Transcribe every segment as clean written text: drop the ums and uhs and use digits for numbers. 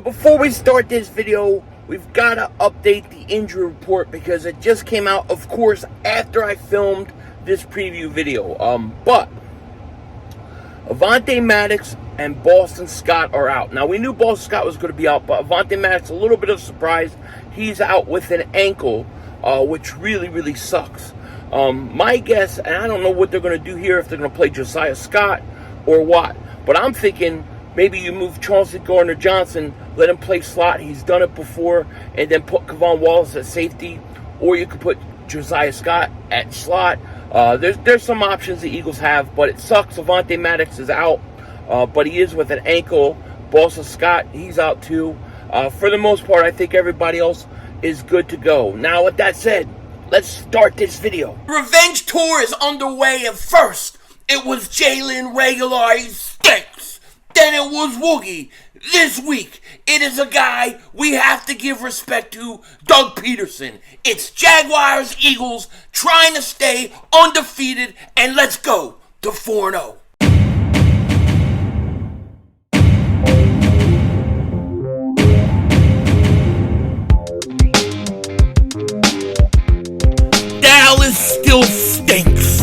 Before we start this video, we've got to update the injury report because it just came out, of course, after I filmed this preview video. But Avonte Maddox and Boston Scott are out. Now, we knew Boston Scott was going to be out, but Avonte Maddox, a little bit of a surprise. He's out with an ankle, which really sucks. My guess, and I don't know what they're going to do here, if they're going to play Josiah Scott or what, but I'm thinking maybe you move Chauncey Gardner-Johnson, let him play slot. He's done it before, and then put Kevon Wallace at safety, or you could put Josiah Scott at slot. There's some options the Eagles have, but it sucks. Avonte Maddox is out, but he is with an ankle. Boston Scott, he's out too. For the most part, I think everybody else is good to go. Now, with that said, let's start this video. Revenge tour is underway, and first, it was Jalen regular, he stinks. Then it was Woogie. This week, it is a guy we have to give respect to, Doug Pederson. It's Jaguars, Eagles, trying to stay undefeated, and let's go to 4-0. Dallas still stinks.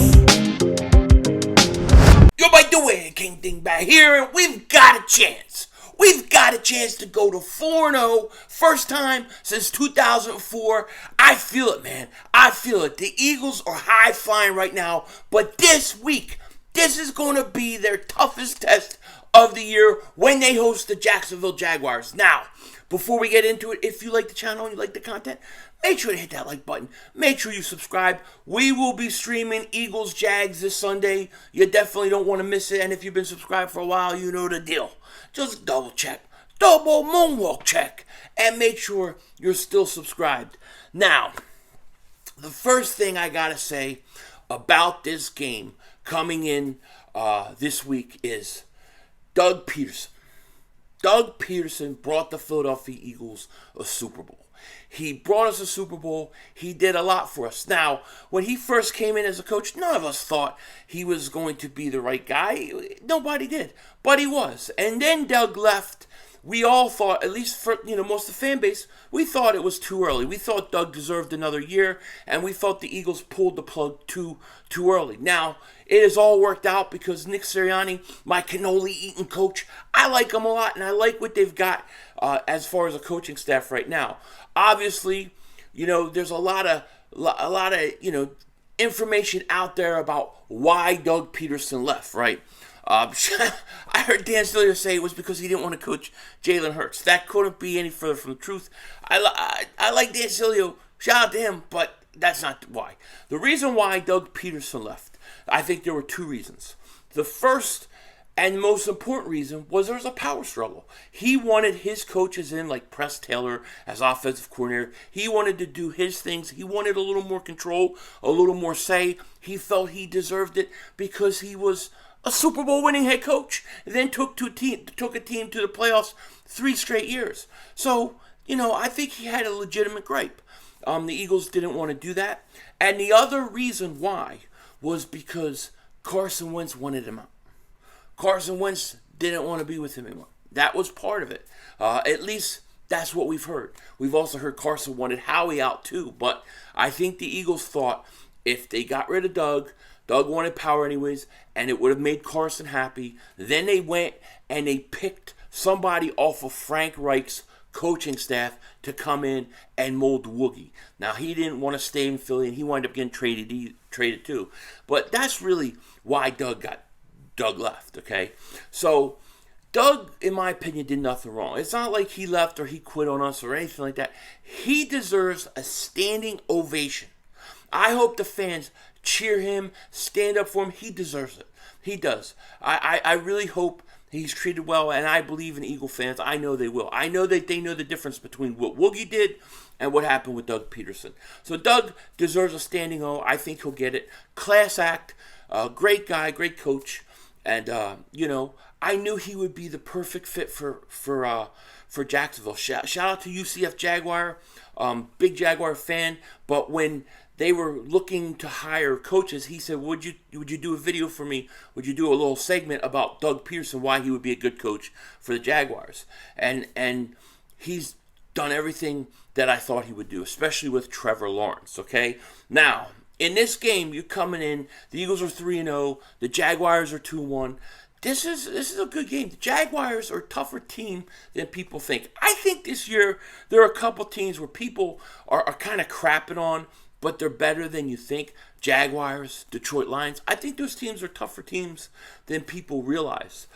Yo, by the way, King Dingbat here, and we've got a chance. We've got a chance to go to 4-0. First time since 2004. I feel it, man. I feel it. The Eagles are high-flying right now. But this week, this is going to be their toughest test of the year when they host the Jacksonville Jaguars. Now, before we get into it, if you like the channel and you like the content, make sure to hit that like button. Make sure you subscribe. We will be streaming Eagles Jags this Sunday. You definitely don't want to miss it. And if you've been subscribed for a while, you know the deal. Just double check. Double moonwalk check. And make sure you're still subscribed. Now, the first thing I got to say about this game coming in this week is Doug Pederson. Doug Pederson brought the Philadelphia Eagles a Super Bowl. He brought us a Super Bowl. He did a lot for us. Now, when he first came in as a coach, none of us thought he was going to be the right guy. Nobody did, but he was. And then Doug left. We all thought, at least for most of the fan base, we thought it was too early. We thought Doug deserved another year, and we thought the Eagles pulled the plug too early. Now, it has all worked out because Nick Sirianni, my cannoli-eating coach, I like him a lot, and I like what they've got as far as a coaching staff right now. Obviously, there's a lot of information out there about why Doug Pederson left, right? I heard Dan Stillier say it was because he didn't want to coach Jalen Hurts. That couldn't be any further from the truth. I like Dan Stillier. Shout out to him, but that's not why. The reason why Doug Pederson left, I think there were two reasons. The first and most important reason was there was a power struggle. He wanted his coaches in, like Press Taylor as offensive coordinator. He wanted to do his things. He wanted a little more control, a little more say. He felt he deserved it because he was a Super Bowl winning head coach, and then took a team to the playoffs 3 straight years. So, I think he had a legitimate gripe. The Eagles didn't want to do that. And the other reason why was because Carson Wentz wanted him out. Carson Wentz didn't want to be with him anymore. That was part of it. At least that's what we've heard. We've also heard Carson wanted Howie out too. But I think the Eagles thought if they got rid of Doug wanted power anyways, and it would have made Carson happy. Then they went and they picked somebody off of Frank Reich's coaching staff to come in and mold Woogie. Now, he didn't want to stay in Philly, and he wound up getting traded too. But that's really why Doug left, okay? So, Doug, in my opinion, did nothing wrong. It's not like he left or he quit on us or anything like that. He deserves a standing ovation. I hope the fans cheer him, stand up for him. He deserves it. He does. I really hope he's treated well, and I believe in Eagle fans. I know they will. I know that they know the difference between what Woogie did and what happened with Doug Pederson. So Doug deserves a standing O. I think he'll get it. Class act. Great guy, great coach. And, I knew he would be the perfect fit for Jacksonville. Shout out to UCF Jaguar. Big Jaguar fan. But when they were looking to hire coaches, he said, would you do a video for me? Would you do a little segment about Doug Pederson, why he would be a good coach for the Jaguars? And he's done everything that I thought he would do, especially with Trevor Lawrence, okay? Now, in this game, you're coming in, the Eagles are 3-0, the Jaguars are 2-1. This is a good game. The Jaguars are a tougher team than people think. I think this year there are a couple teams where people are kind of crapping on, but they're better than you think. Jaguars, Detroit Lions. I think those teams are tougher teams than people realize.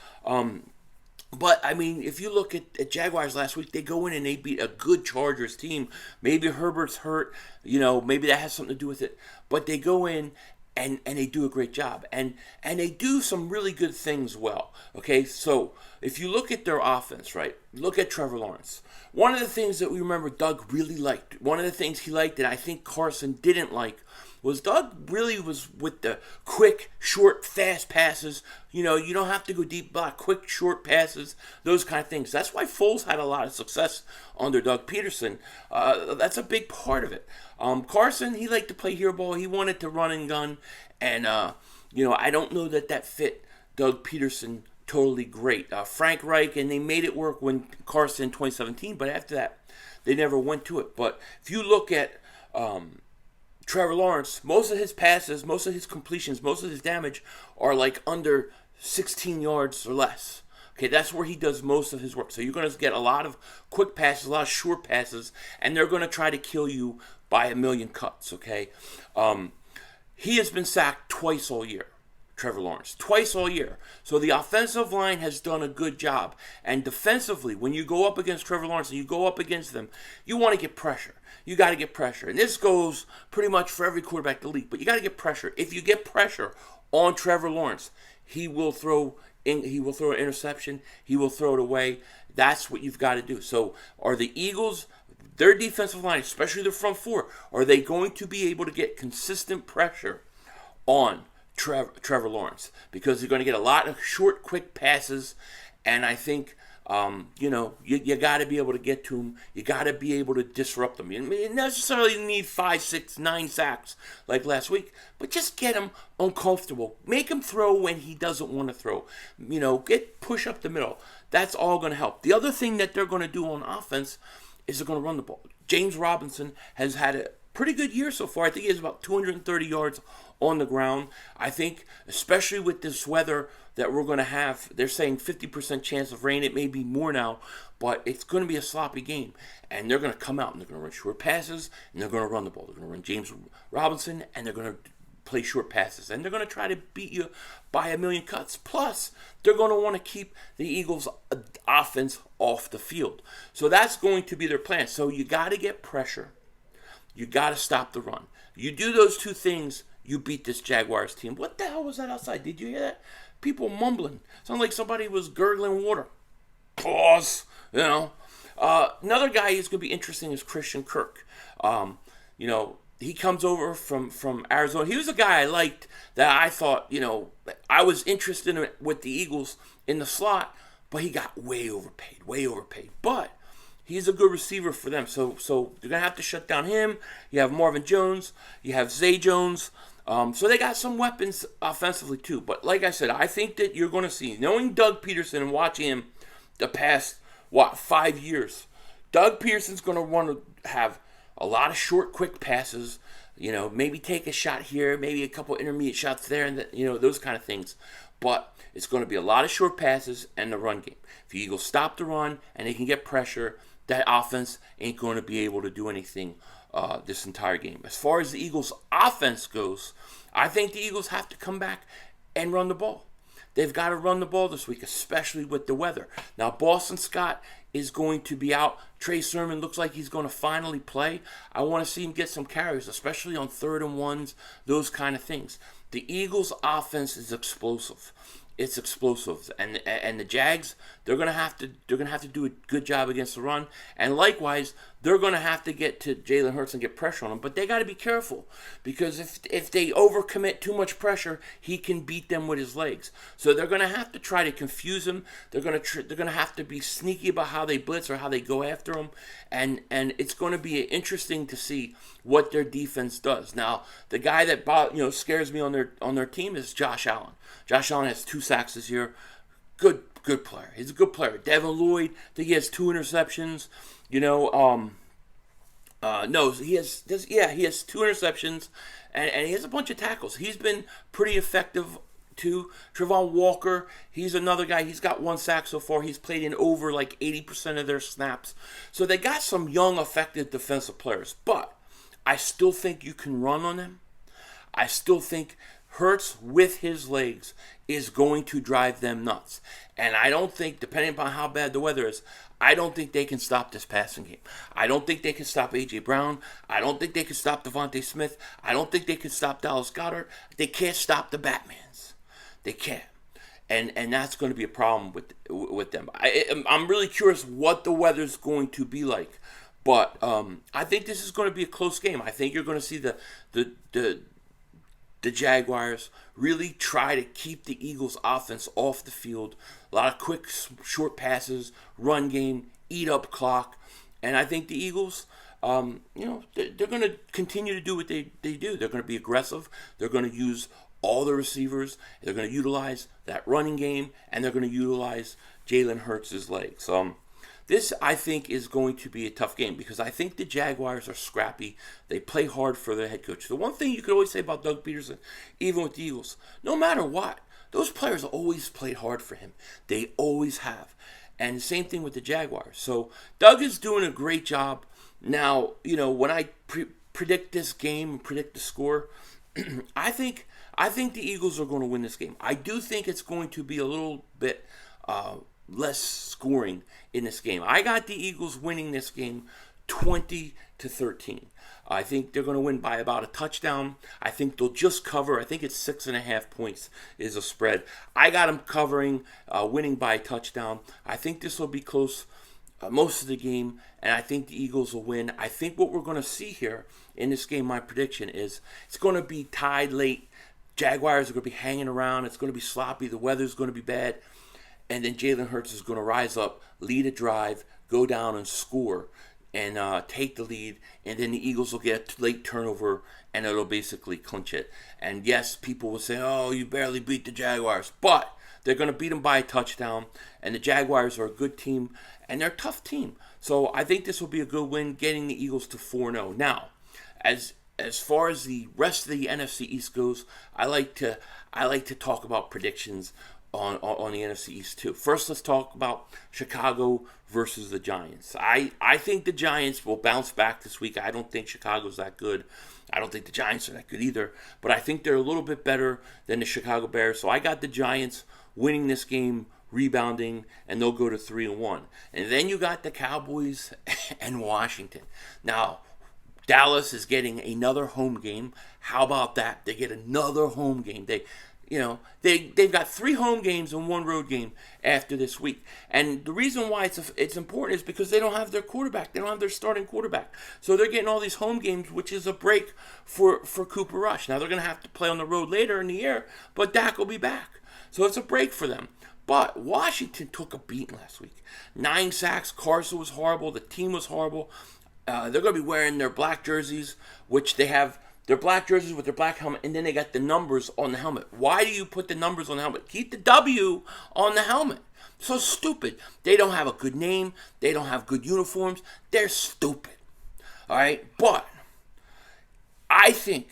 But, I mean, if you look at Jaguars last week, they go in and they beat a good Chargers team. Maybe Herbert's hurt. Maybe that has something to do with it. But they go in and they do a great job. And they do some really good things well. Okay, so if you look at their offense, right, look at Trevor Lawrence. One of the things that we remember Doug really liked, one of the things he liked that I think Carson didn't like, was Doug really was with the quick, short, fast passes. You don't have to go deep block, quick, short passes, those kind of things. That's why Foles had a lot of success under Doug Pederson. That's a big part of it. Carson, he liked to play hero ball. He wanted to run and gun. And, I don't know that fit Doug Pederson totally great. Frank Reich, and they made it work when Carson in 2017, but after that, they never went to it. But if you look at Trevor Lawrence, most of his passes, most of his completions, most of his damage are like under 16 yards or less. Okay, that's where he does most of his work. So you're going to get a lot of quick passes, a lot of short passes, and they're going to try to kill you by a million cuts, okay? He has been sacked twice all year, Trevor Lawrence, twice all year. So the offensive line has done a good job. And defensively, when you go up against Trevor Lawrence and you go up against them, you want to get pressure. You got to get pressure. And this goes pretty much for every quarterback in the league. But you got to get pressure. If you get pressure on Trevor Lawrence, he will throw an interception. He will throw it away. That's what you've got to do. So are the Eagles, their defensive line, especially the front four, are they going to be able to get consistent pressure on Trevor Lawrence? Because they're going to get a lot of short, quick passes. And I think you got to be able to get to him. You got to be able to disrupt them. You don't necessarily need 5, 6, 9 sacks like last week, but just get him uncomfortable. Make him throw when he doesn't want to throw. Push up the middle. That's all going to help. The other thing that they're going to do on offense is they're going to run the ball. James Robinson has had a pretty good year so far. I think he has about 230 yards on the ground. I think, especially with this weather that we're going to have, they're saying 50% chance of rain. It may be more now, but it's going to be a sloppy game. And they're going to come out and they're going to run short passes and they're going to run the ball. They're going to run James Robinson and they're going to play short passes. And they're going to try to beat you by a million cuts. Plus, they're going to want to keep the Eagles' offense off the field. So that's going to be their plan. So you got to get pressure. You got to stop the run. You do those two things, you beat this Jaguars team. What the hell was that outside? Did you hear that? People mumbling. Sounded like somebody was gurgling water. Pause. Another guy who's going to be interesting is Christian Kirk. He comes over from Arizona. He was a guy I liked that I thought, I was interested in with the Eagles in the slot, but he got way overpaid. But he's a good receiver for them. So they're going to have to shut down him. You have Marvin Jones. You have Zay Jones. So they got some weapons offensively too. But like I said, I think that you're going to see, knowing Doug Pederson and watching him the past, 5 years, Doug Peterson's going to want to have a lot of short, quick passes. Maybe take a shot here, maybe a couple intermediate shots there, and those kind of things. But it's going to be a lot of short passes and the run game. If the Eagles stop the run and they can get pressure, that offense ain't going to be able to do anything this entire game. As far as the Eagles' offense goes, I think the Eagles have to come back and run the ball. They've got to run the ball this week, especially with the weather. Now, Boston Scott is going to be out. Trey Sermon looks like he's going to finally play. I want to see him get some carries, especially on 3rd and 1s, those kind of things. The Eagles' offense is explosive. It's explosive, and the Jags, they're gonna have to do a good job against the run, and likewise they're gonna have to get to Jalen Hurts and get pressure on him. But they got to be careful, because if they overcommit too much pressure, he can beat them with his legs. So they're gonna have to try to confuse him. They're gonna have to be sneaky about how they blitz or how they go after him, and it's going to be interesting to see what their defense does. Now, the guy that scares me on their team is Josh Allen. Josh Allen has 2 sacks this year. Good good player. He's a good player. Devin Lloyd, I think he has 2 interceptions. No, he has 2 interceptions, and he has a bunch of tackles. He's been pretty effective too. Trevon Walker, he's another guy. He's got 1 sack so far. He's played in over like 80% of their snaps. So they got some young, effective defensive players. But I still think you can run on them. I still think Hurts with his legs is going to drive them nuts. And I don't think, depending upon how bad the weather is, I don't think they can stop this passing game. I don't think they can stop A.J. Brown. I don't think they can stop Devontae Smith. I don't think they can stop Dallas Goedert. They can't stop the Batmans. They can't. And that's going to be a problem with them. I'm really curious what the weather's going to be like. But I think this is going to be a close game. I think you're going to see the Jaguars really try to keep the Eagles' offense off the field. A lot of quick, short passes, run game, eat up clock. And I think the Eagles, they're going to continue to do what they do. They're going to be aggressive. They're going to use all the receivers. They're going to utilize that running game, and they're going to utilize Jalen Hurts' legs. This, I think, is going to be a tough game because I think the Jaguars are scrappy. They play hard for their head coach. The one thing you could always say about Doug Pederson, even with the Eagles, no matter what, those players always played hard for him. They always have. And the same thing with the Jaguars. So Doug is doing a great job. Now, when I predict this game, predict the score, I think the Eagles are going to win this game. I do think it's going to be a little bit less scoring in this game. I got the Eagles winning this game 20-13. I think they're going to win by about a touchdown. I think they'll just cover. I think it's 6.5 points is a spread. I got them covering, winning by a touchdown. I think this will be close most of the game, and I think the Eagles will win. I think what we're going to see here in this game, my prediction is it's going to be tied late. Jaguars are going to be hanging around. It's going to be sloppy. The weather's going to be bad. And then Jalen Hurts is going to rise up, lead a drive, go down and score, and take the lead. And then the Eagles will get a late turnover, and it'll basically clinch it. And yes, people will say, oh, you barely beat the Jaguars. But they're going to beat them by a touchdown. And the Jaguars are a good team, and they're a tough team. So I think this will be a good win, getting the Eagles to 4-0. Now, as far as the rest of the NFC East goes, I like to talk about predictions on the NFC East too. First, let's talk about Chicago versus the Giants. I think the Giants will bounce back this week. I don't think Chicago's that good. I don't think the Giants are that good either. But I think they're a little bit better than the Chicago Bears. So I got the Giants winning this game, rebounding, and they'll go to 3-1. And then you got the Cowboys and Washington. Now, Dallas is getting another home game. How about that? They get another home game. They've got 3 home games and 1 road game after this week. And the reason why it's important is because they don't have their quarterback. They don't have their starting quarterback. So they're getting all these home games, which is a break for Cooper Rush. Now they're going to have to play on the road later in the year, but Dak will be back. So it's a break for them. But Washington took a beating last week. 9 sacks. Carson was horrible. The team was horrible. They're going to be wearing their black jerseys, which they have. Their black jerseys with their black helmet, and then they got the numbers on the helmet. Why do you put the numbers on the helmet? Keep the W on the helmet. So stupid. They don't have a good name. They don't have good uniforms. They're stupid. All right? But I think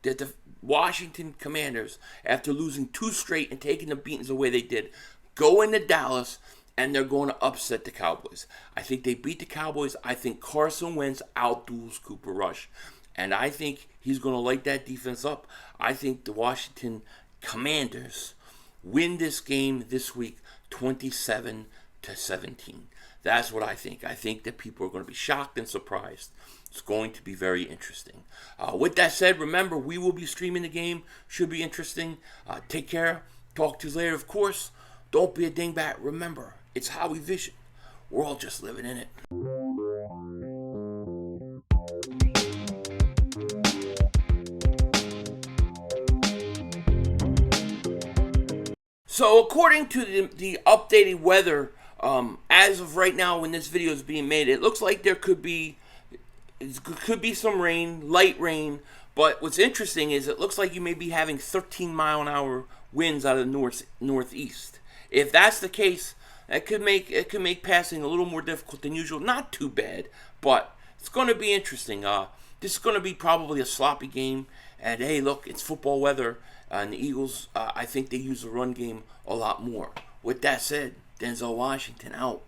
that the Washington Commanders, after losing 2 straight and taking the beatings the way they did, go into Dallas, and they're going to upset the Cowboys. I think they beat the Cowboys. I think Carson Wentz outduels Cooper Rush. And I think he's going to light that defense up. I think the Washington Commanders win this game this week 27-17. That's what I think. I think that people are going to be shocked and surprised. It's going to be very interesting. With that said, remember, we will be streaming the game. Should be interesting. Take care. Talk to you later, of course. Don't be a dingbat. Remember, it's how we vision. We're all just living in it. So according to the updated weather, as of right now when this video is being made, it looks like there could be some rain, light rain. But what's interesting is it looks like you may be having 13-mile-an-hour winds out of the northeast. if that's the case, it could make passing a little more difficult than usual. Not too bad, but it's going to be interesting. This is going to be probably a sloppy game. And hey, look, it's football weather, and the Eagles, I think they use the run game a lot more. With that said, Denzel Washington out.